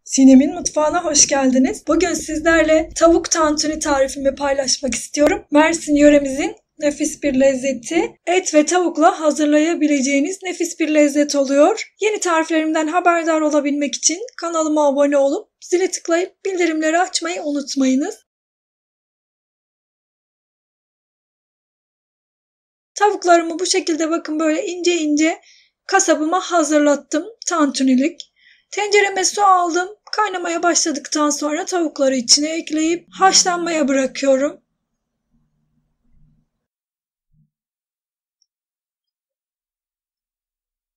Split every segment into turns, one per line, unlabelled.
Sinem'in mutfağına hoş geldiniz. Bugün sizlerle tavuk tantuni tarifimi paylaşmak istiyorum. Mersin yöremizin nefis bir lezzeti. Et ve tavukla hazırlayabileceğiniz nefis bir lezzet oluyor. Yeni tariflerimden haberdar olabilmek için kanalıma abone olup zile tıklayıp bildirimleri açmayı unutmayınız. Tavuklarımı bu şekilde bakın böyle ince ince kasabıma hazırlattım tantunilik. Tencereme su aldım. Kaynamaya başladıktan sonra tavukları içine ekleyip haşlanmaya bırakıyorum.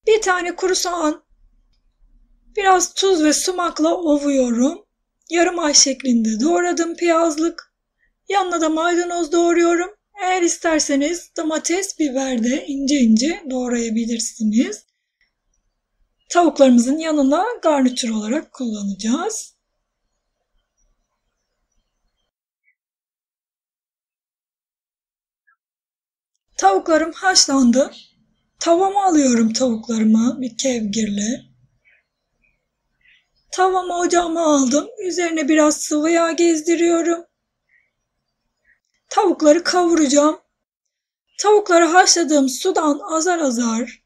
Bir tane kuru soğan, biraz tuz ve sumakla ovuyorum. Yarım ay şeklinde doğradım piyazlık. Yanına da maydanoz doğruyorum. Eğer isterseniz domates, biber de ince ince doğrayabilirsiniz. Tavuklarımızın yanına garnitür olarak kullanacağız. Tavuklarım haşlandı. Tavama alıyorum tavuklarımı bir kevgirle. Tavamı ocağıma aldım. Üzerine biraz sıvı yağ gezdiriyorum. Tavukları kavuracağım. Tavukları haşladığım sudan azar azar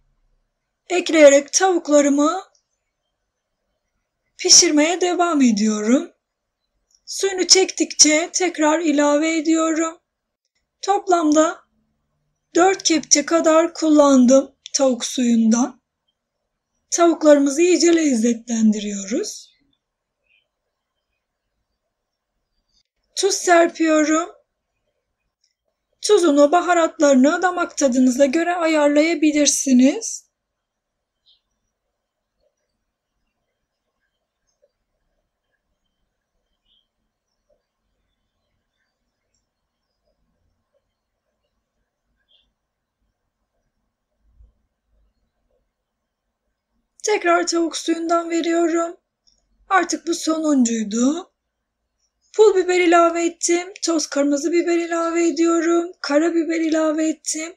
ekleyerek tavuklarımı pişirmeye devam ediyorum. Suyunu çektikçe tekrar ilave ediyorum. Toplamda 4 kepçe kadar kullandım tavuk suyundan. Tavuklarımızı iyice lezzetlendiriyoruz. Tuz serpiyorum. Tuzunu, baharatlarını damak tadınıza göre ayarlayabilirsiniz. Tekrar tavuk suyundan veriyorum. Artık bu sonuncuydu. Pul biber ilave ettim. Toz kırmızı biber ilave ediyorum. Karabiber ilave ettim.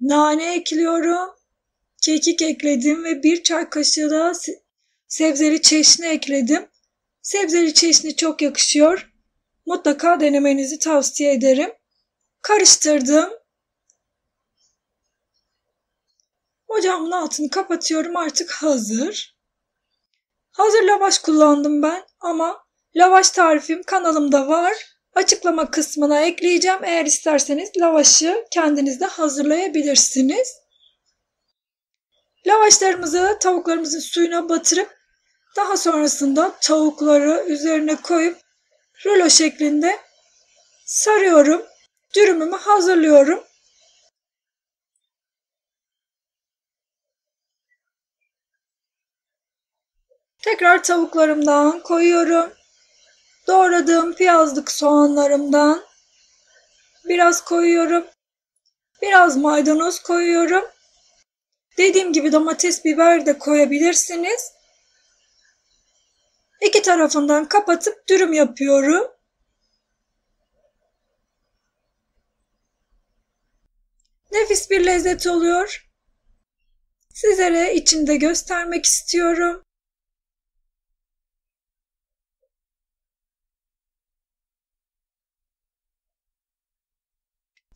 Nane ekliyorum. Kekik ekledim ve 1 çay kaşığı da sebzeli çeşni ekledim. Sebzeli çeşni çok yakışıyor. Mutlaka denemenizi tavsiye ederim. Karıştırdım. Ocağımın altını kapatıyorum, artık hazır. Hazır lavaş kullandım ben ama lavaş tarifim kanalımda var. Açıklama kısmına ekleyeceğim. Eğer isterseniz lavaşı kendiniz de hazırlayabilirsiniz. Lavaşlarımızı tavuklarımızın suyuna batırıp daha sonrasında tavukları üzerine koyup rulo şeklinde sarıyorum. Dürümümü hazırlıyorum. Tekrar tavuklarımdan koyuyorum. Doğradığım piyazlık soğanlarımdan biraz koyuyorum. Biraz maydanoz koyuyorum. Dediğim gibi domates, biber de koyabilirsiniz. İki tarafından kapatıp dürüm yapıyorum. Nefis bir lezzet oluyor. Sizlere içinde göstermek istiyorum.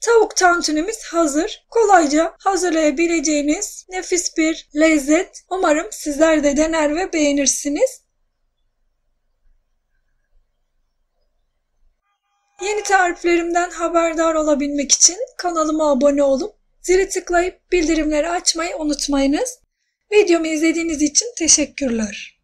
Tavuk tantunimiz hazır. Kolayca hazırlayabileceğiniz nefis bir lezzet. Umarım sizler de dener ve beğenirsiniz. Yeni tariflerimden haberdar olabilmek için kanalıma abone olup zili tıklayıp bildirimleri açmayı unutmayınız. Videomu izlediğiniz için teşekkürler.